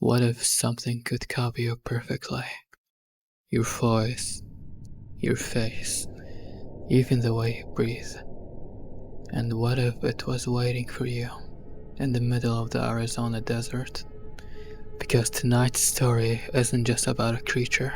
What if something could copy you perfectly? Your voice, your face, even the way you breathe. And what if it was waiting for you in the middle of the Arizona desert? Because tonight's story isn't just about a creature,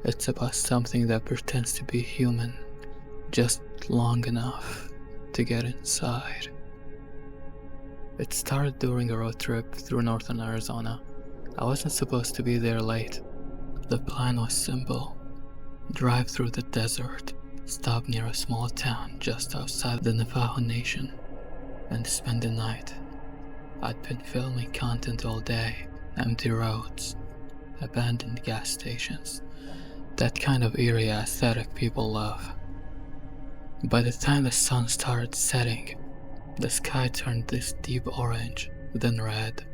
it's about something that pretends to be human, just long enough to get inside. It started during a road trip through northern Arizona. I wasn't supposed to be there late. The plan was simple. Drive through the desert, stop near a small town just outside the Navajo Nation, and spend the night. I'd been filming content all day, empty roads, abandoned gas stations, that kind of eerie aesthetic people love. By the time the sun started setting, the sky turned this deep orange, then red,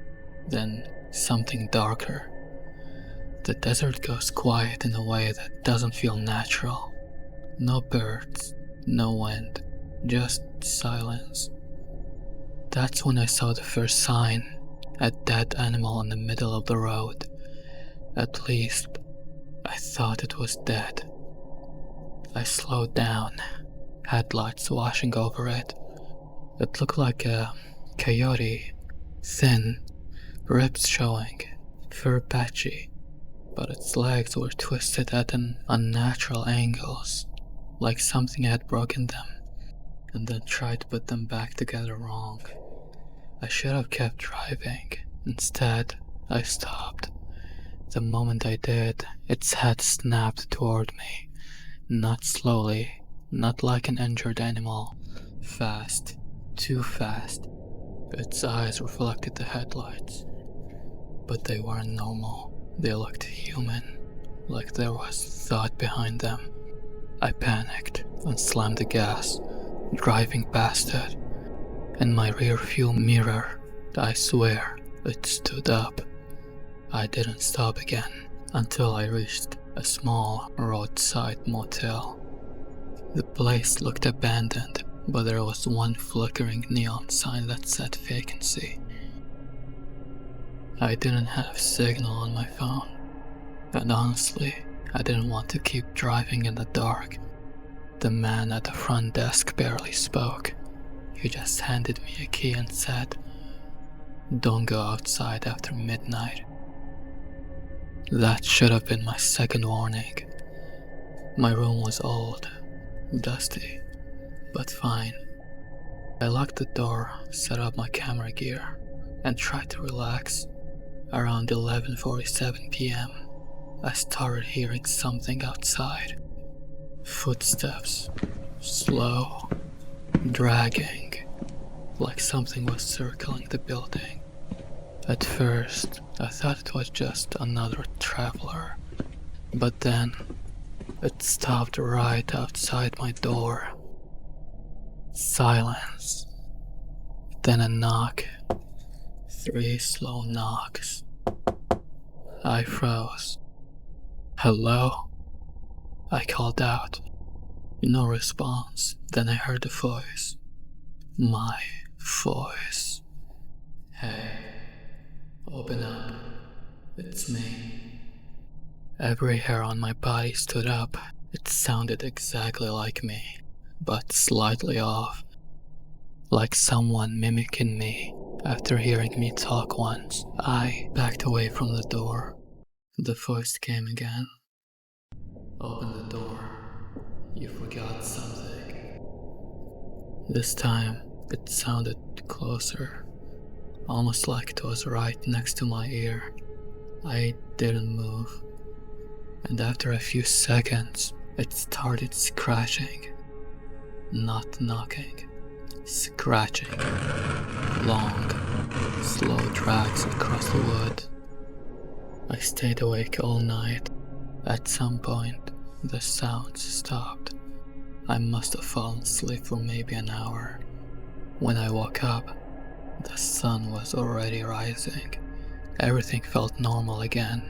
then something darker. The desert goes quiet in a way that doesn't feel natural. No birds, no wind, just silence. That's when I saw the first sign, a dead animal in the middle of the road. At least, I thought it was dead. I slowed down, headlights washing over it. It looked like a coyote, thin, ribs showing, fur patchy, but its legs were twisted at an unnatural angles, like something had broken them, and then tried to put them back together wrong. I should have kept driving. Instead, I stopped. The moment I did, its head snapped toward me. Not slowly, not like an injured animal. Fast, too fast. Its eyes reflected the headlights. But they weren't normal. They looked human, like there was thought behind them. I panicked and slammed the gas, driving past it. In my rear view mirror, I swear, it stood up. I didn't stop again until I reached a small roadside motel. The place looked abandoned, but there was one flickering neon sign that said vacancy. I didn't have signal on my phone, and honestly, I didn't want to keep driving in the dark. The man at the front desk barely spoke. He just handed me a key and said, "Don't go outside after midnight." That should have been my second warning. My room was old, dusty, but fine. I locked the door, set up my camera gear, and tried to relax. Around 11:47 p.m., I started hearing something outside. Footsteps, slow, dragging, like something was circling the building. At first, I thought it was just another traveler, but then it stopped right outside my door. Silence. Then a knock. 3 slow knocks. I froze. "Hello?" I called out. No response. Then I heard a voice. My voice. "Hey, open up. It's me." Every hair on my body stood up. It sounded exactly like me, but slightly off. Like someone mimicking me. After hearing me talk once, I backed away from the door. The voice came again. "Open the door. You forgot something." This time, it sounded closer, almost like it was right next to my ear. I didn't move, and after a few seconds, it started scratching. Not knocking, scratching. Long, slow drags across the wood. I stayed awake all night. At some point, the sounds stopped. I must have fallen asleep for maybe an hour. When I woke up, the sun was already rising. Everything felt normal again.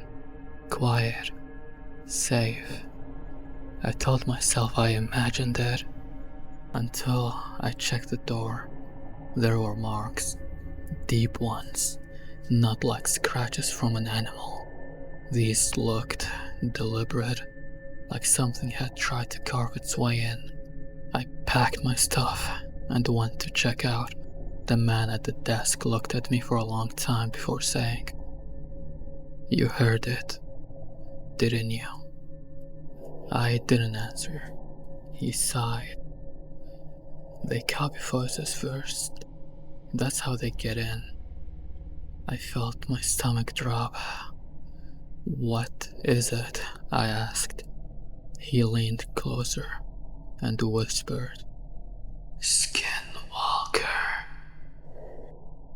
Quiet. Safe. I told myself I imagined it. Until I checked the door. There were marks. Deep ones. not like scratches from an animal. These looked deliberate, like something had tried to carve its way in. I packed my stuff and went to check out. The man at the desk looked at me for a long time before saying, "You heard it, didn't you?" I didn't answer. He sighed. "They copy voices first. That's how they get in." I felt my stomach drop. "What is it?" I asked. He leaned closer and whispered, "Skinwalker."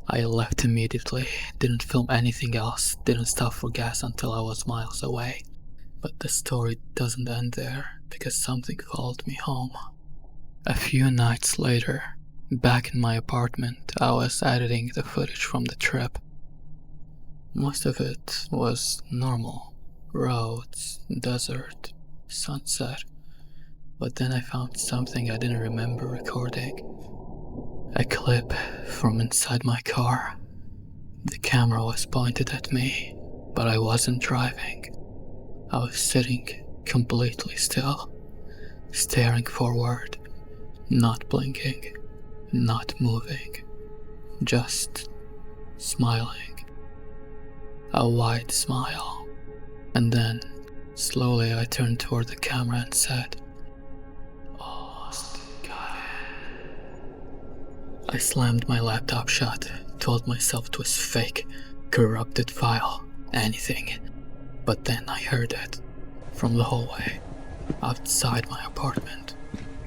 I left immediately, didn't film anything else, didn't stop for gas until I was miles away. But the story doesn't end there, because something followed me home. A few nights later, back in my apartment, I was editing the footage from the trip. Most of it was normal. Roads, desert, sunset. But then I found something I didn't remember recording. A clip from inside my car. The camera was pointed at me, but I wasn't driving. I was sitting completely still, staring forward, not blinking, not moving, just smiling. A wide smile. And then, slowly I turned toward the camera and said, "Almost got it." I slammed my laptop shut, told myself it was fake, corrupted file, anything. But then I heard it, from the hallway, outside my apartment.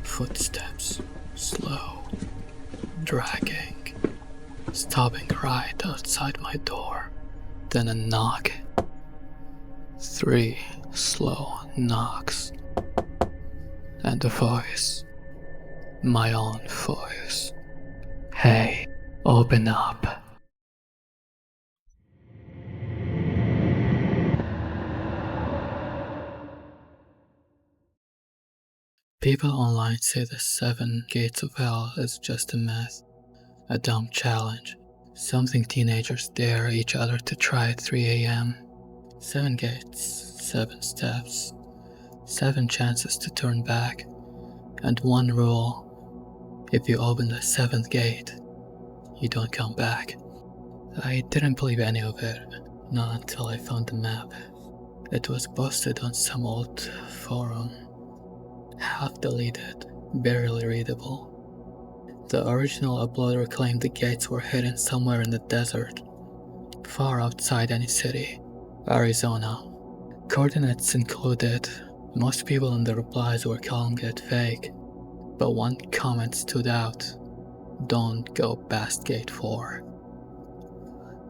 Footsteps, slow, dragging, stopping right outside my door. Then a knock. 3 slow knocks. And a voice. My own voice. "Hey, open up." People online say the 7 gates of hell is just a myth, a dumb challenge, something teenagers dare each other to try at 3 a.m. 7 gates, 7 steps, 7 chances to turn back, and one rule: if you open the 7th gate, you don't come back. I didn't believe any of it, not until I found the map. It was posted on some old forum, half deleted, barely readable. The original uploader claimed the gates were hidden somewhere in the desert, far outside any city, Arizona. Coordinates included. Most people in the replies were calling it fake, but one comment stood out: "Don't go past gate 4.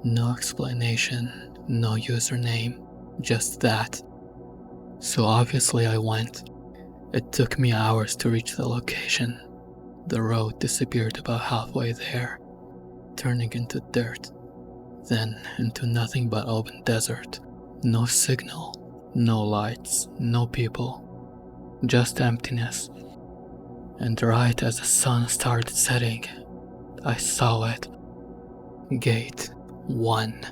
No explanation, no username, just that. So obviously I went. It took me hours to reach the location. The road disappeared about halfway there, turning into dirt, then into nothing but open desert. No signal, no lights, no people, just emptiness. And right as the sun started setting, I saw it. Gate 1.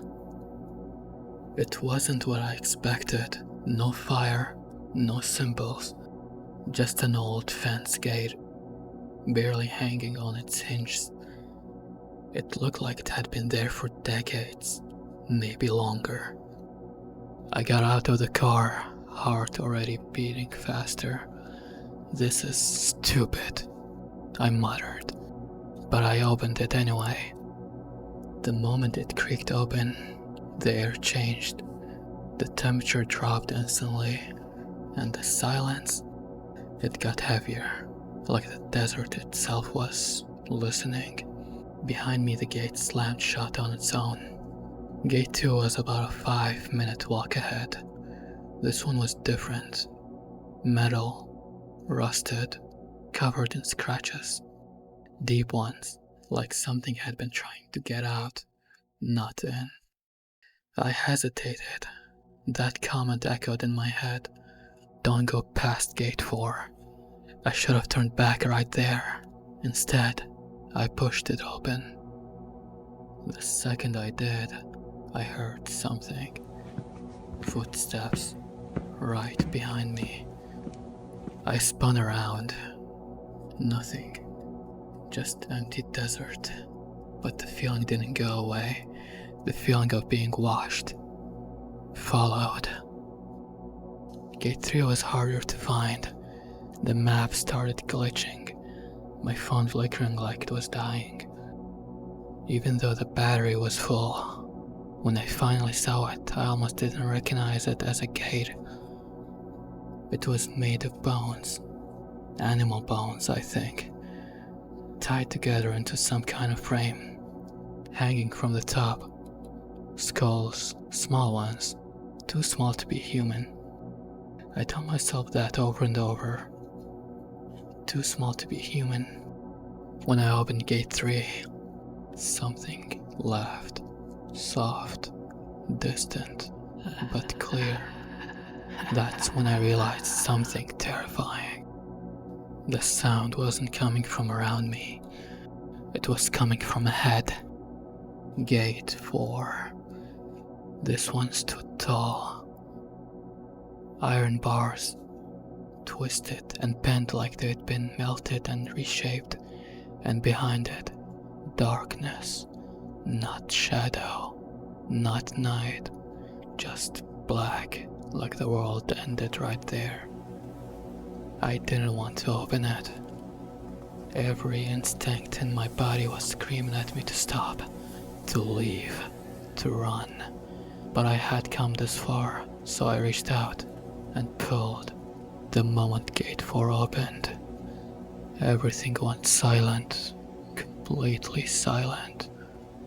It wasn't what I expected. No fire, no symbols, just an old fence gate, barely hanging on its hinges. It looked like it had been there for decades, maybe longer. I got out of the car, heart already beating faster. "This is stupid," I muttered, but I opened it anyway. The moment it creaked open, the air changed. The temperature dropped instantly, and the silence, it got heavier, like the desert itself was listening. Behind me, the gate slammed shut on its own. Gate 2 was about a 5-minute walk ahead. This one was different. Metal, rusted, covered in scratches. Deep ones, like something had been trying to get out, not in. I hesitated. That comment echoed in my head. Don't go past gate 4. I should have turned back right there. Instead, I pushed it open. The second I did, I heard something. Footsteps right behind me. I spun around. Nothing. Just empty desert. But the feeling didn't go away. The feeling of being watched. Followed. Gate 3 was harder to find. The map started glitching. My phone flickering like it was dying. Even though the battery was full. When I finally saw it, I almost didn't recognize it as a gate. It was made of bones. Animal bones, I think. Tied together into some kind of frame. Hanging from the top. Skulls, small ones. Too small to be human. I tell myself that over and over. Too small to be human. When I opened gate 3, something left. Soft, distant, but clear. That's when I realized something terrifying. The sound wasn't coming from around me. It was coming from ahead. Gate 4. This one stood tall. Iron bars, twisted and bent like they'd been melted and reshaped. And behind it, darkness. Not shadow, not night, just black, like the world ended right there. I didn't want to open it. Every instinct in my body was screaming at me to stop, to leave, to run. But I had come this far, so I reached out and pulled. The moment gate 4 opened, everything went silent, completely silent.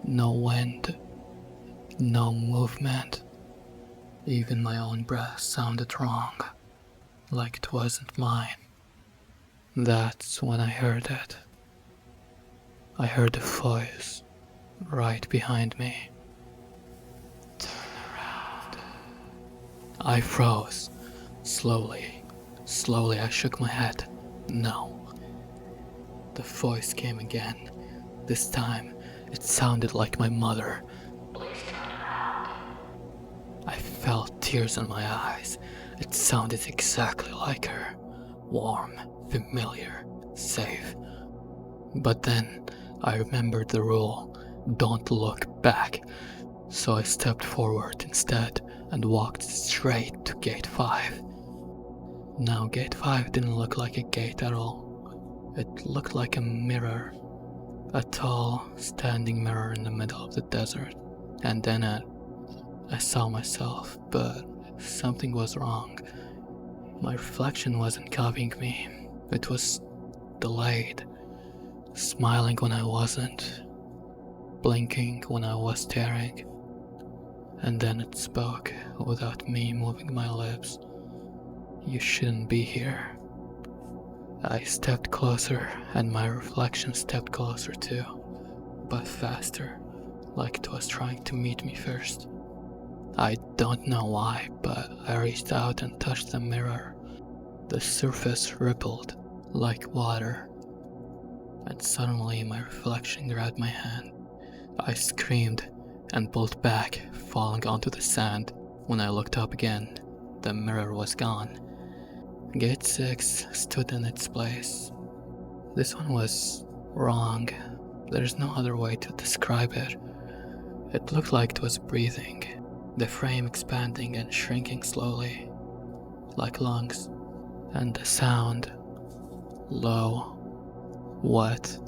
No wind, no movement. Even my own breath sounded wrong, like it wasn't mine. That's when I heard it. I heard a voice right behind me. Turn around. I froze. Slowly I shook my head. No. The voice came again. This time, it sounded like my mother. Please turn around. I felt tears in my eyes. It sounded exactly like her. Warm, familiar, safe. But then, I remembered the rule. Don't look back. So I stepped forward instead and walked straight to gate 5. Now, gate 5 didn't look like a gate at all. It looked like a mirror. A tall, standing mirror in the middle of the desert. And then I saw myself, but something was wrong. My reflection wasn't copying me. It was delayed. Smiling when I wasn't. Blinking when I was staring. And then it spoke without me moving my lips. You shouldn't be here. I stepped closer, and my reflection stepped closer too, but faster, like it was trying to meet me first. I don't know why, but I reached out and touched the mirror. The surface rippled, like water, and suddenly my reflection grabbed my hand. I screamed and pulled back, falling onto the sand. When I looked up again, the mirror was gone. Gate 6 stood in its place. This one was wrong. There's no other way to describe it. It looked like it was breathing, the frame expanding and shrinking slowly, like lungs. And the sound, low, wet,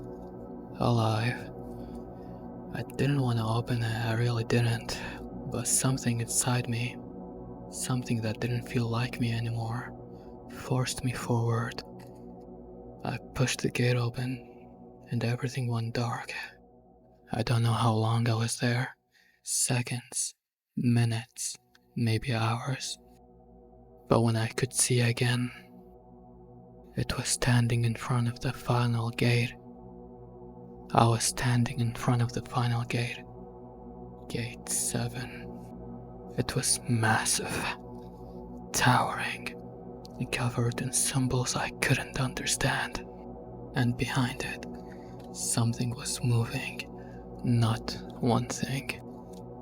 alive. I didn't want to open it, I really didn't. But something inside me, something that didn't feel like me anymore, forced me forward. I pushed the gate open, and everything went dark. I don't know how long I was there. Seconds, minutes, maybe hours. But when I could see again, it was standing in front of the final gate. I was standing in front of the final gate. Gate 7. It was massive, towering, and covered in symbols I couldn't understand. And behind it, something was moving. Not one thing,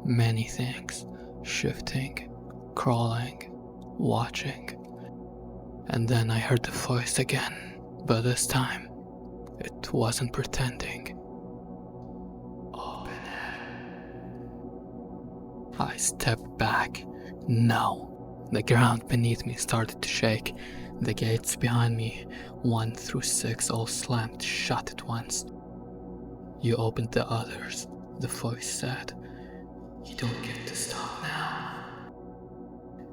Many things, shifting, crawling, watching. And then I heard the voice again, but this time, it wasn't pretending. Open it. I stepped back. No. The ground beneath me started to shake. The gates behind me, 1 through 6, all slammed shut at once. You opened the others, the voice said. You don't get to stop now.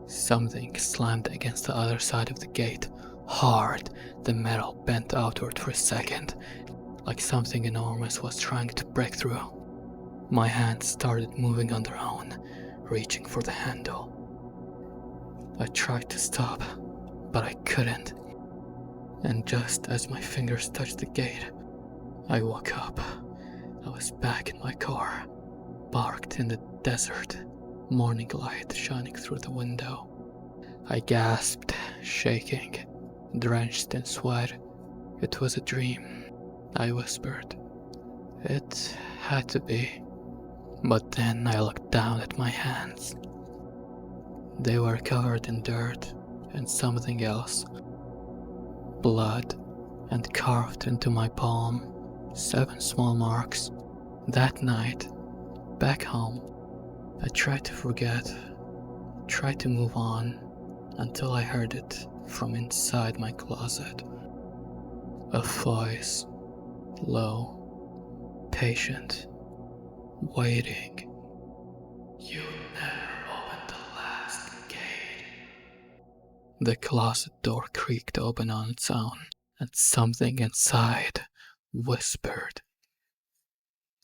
Something slammed against the other side of the gate. Hard. The metal bent outward for a second, like something enormous was trying to break through. My hands started moving on their own, reaching for the handle. I tried to stop, but I couldn't. And just as my fingers touched the gate, I woke up. I was back in my car, parked in the desert, morning light shining through the window. I gasped, shaking, drenched in sweat. It was a dream, I whispered. It had to be. But then I looked down at my hands. They were covered in dirt and something else. Blood, and carved into my palm, 7 small marks. That night, back home, I tried to forget, tried to move on, until I heard it from inside my closet. A voice, low, patient, waiting. You never opened the last gate. The closet door creaked open on its own, and something inside whispered,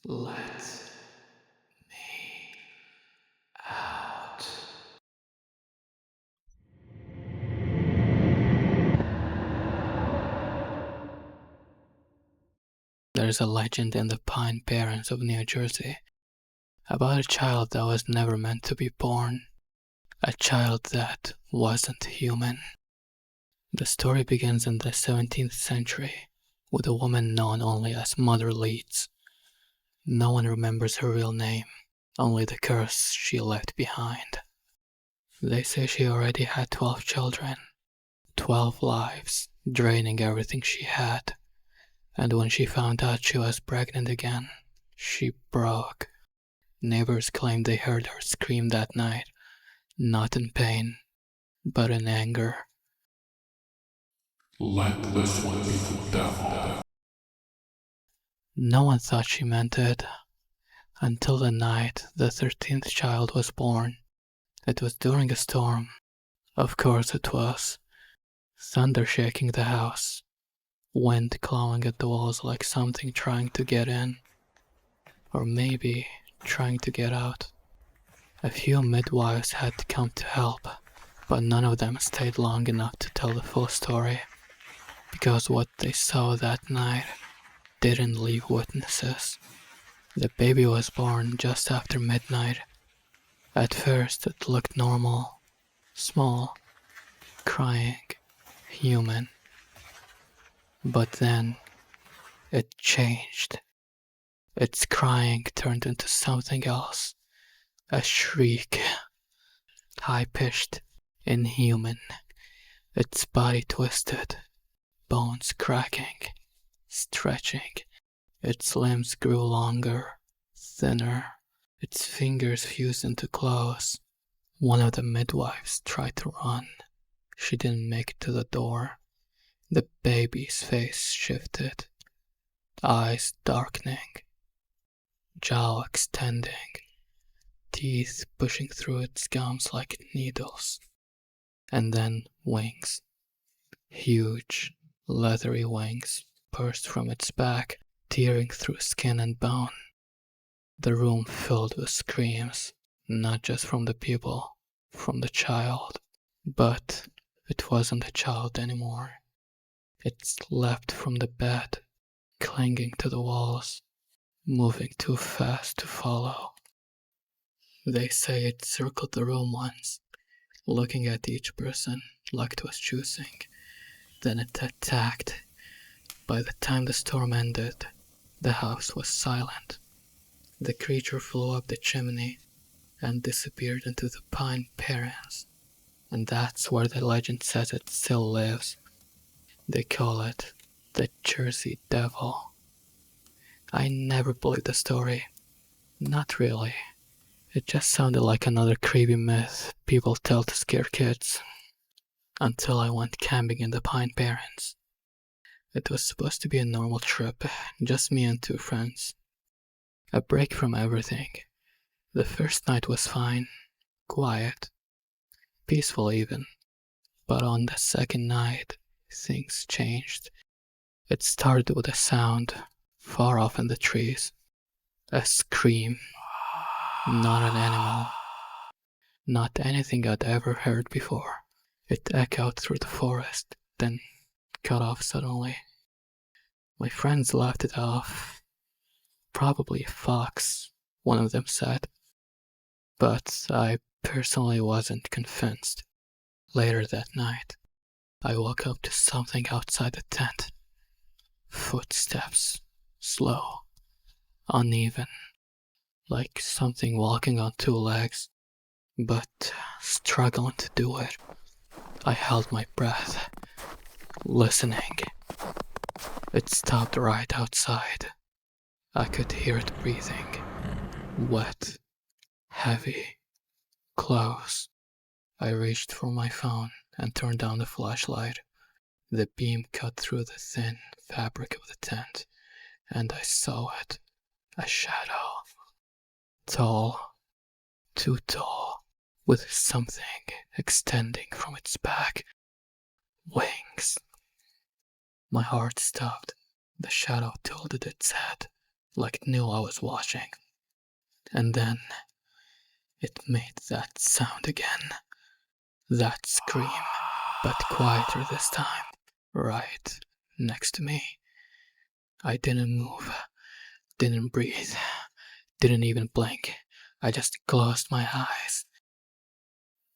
Let me out. There's a legend in the Pine Barrens of New Jersey about a child that was never meant to be born, a child that wasn't human. The story begins in the 17th century with a woman known only as Mother Leeds. No one remembers her real name, only the curse she left behind. They say she already had 12 children, 12 lives, draining everything she had. And when she found out she was pregnant again, she broke. Neighbors claimed they heard her scream that night, not in pain, but in anger. Let this one be the devil. No one thought she meant it, until the night the 13th child was born. It was during a storm. Of course it was. Thunder shaking the house, wind clawing at the walls like something trying to get in. Or maybe trying to get out. A few midwives had to come to help, but none of them stayed long enough to tell the full story, because what they saw that night didn't leave witnesses. The baby was born just after midnight. At first it looked normal, small, crying, human. But then it changed. Its crying turned into something else, a shriek, high-pitched, inhuman. Its body twisted, bones cracking, stretching. Its limbs grew longer, thinner. Its fingers fused into claws. One of the midwives tried to run. She didn't make it to the door. The baby's face shifted, eyes darkening, jaw extending, teeth pushing through its gums like needles. And then wings. Huge, leathery wings burst from its back, tearing through skin and bone. The room filled with screams, not just from the people, from the child. But it wasn't a child anymore. It leapt from the bed, clinging to the walls, moving too fast to follow. They say it circled the room once, looking at each person like it was choosing. Then it attacked. By the time the storm ended, the house was silent. The creature flew up the chimney, and disappeared into the pine barrens. And that's where the legend says it still lives. They call it the Jersey Devil. I never believed the story. Not really. It just sounded like another creepy myth people tell to scare kids. Until I went camping in the Pine Barrens. It was supposed to be a normal trip, just me and two friends. A break from everything. The first night was fine, quiet, peaceful even. But on the second night, things changed. It started with a sound far off in the trees. A scream. Not an animal. Not anything I'd ever heard before. It echoed through the forest, then cut off suddenly. My friends laughed it off. Probably a fox, one of them said. But I personally wasn't convinced. Later that night, I woke up to something outside the tent. Footsteps. Slow. Uneven. Like something walking on two legs, but struggling to do it. I held my breath, listening. It stopped right outside. I could hear it breathing. Wet. Heavy. Close. I reached for my phone and turned on the flashlight. The beam cut through the thin fabric of the tent, and I saw it. A shadow. Tall. Too tall. With something extending from its back. Wings. My heart stopped. The shadow tilted its head, like it knew I was watching. And then it made that sound again. That scream, but quieter this time, right next to me. I didn't move, didn't breathe, didn't even blink. I just closed my eyes.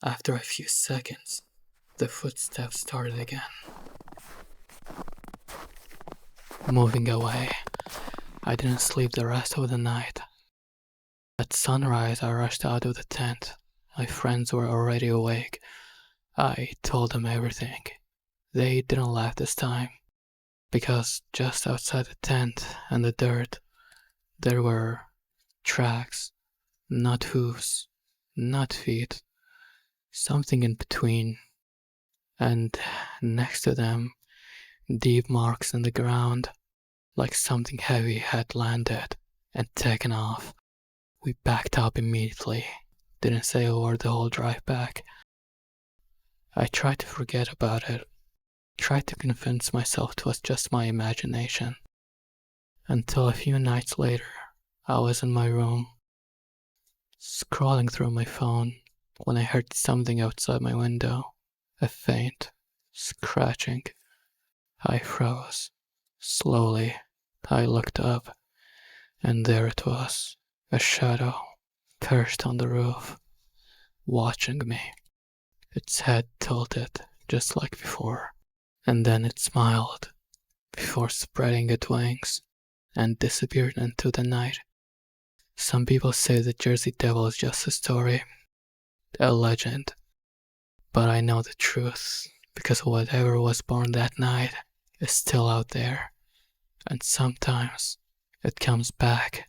After a few seconds, the footsteps started again. Moving away, I didn't sleep the rest of the night. At sunrise, I rushed out of the tent. My friends were already awake. I told them everything. They didn't laugh this time, because just outside the tent and the dirt, there were tracks, not hooves, not feet, something in between. And next to them, deep marks in the ground, like something heavy had landed and taken off. We backed up immediately, didn't say a word the whole drive back. I tried to forget about it, tried to convince myself it was just my imagination. Until a few nights later, I was in my room, scrolling through my phone, when I heard something outside my window. A faint scratching. I froze. Slowly, I looked up, and there it was, a shadow, perched on the roof, watching me. Its head tilted, just like before, and then it smiled, before spreading its wings, and disappeared into the night. Some people say the Jersey Devil is just a story, a legend, but I know the truth, because whatever was born that night is still out there, and sometimes it comes back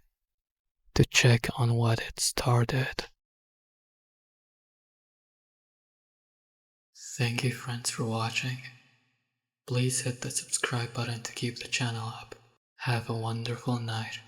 to check on what it started. Thank you friends for watching. Please hit the subscribe button to keep the channel up. Have a wonderful night.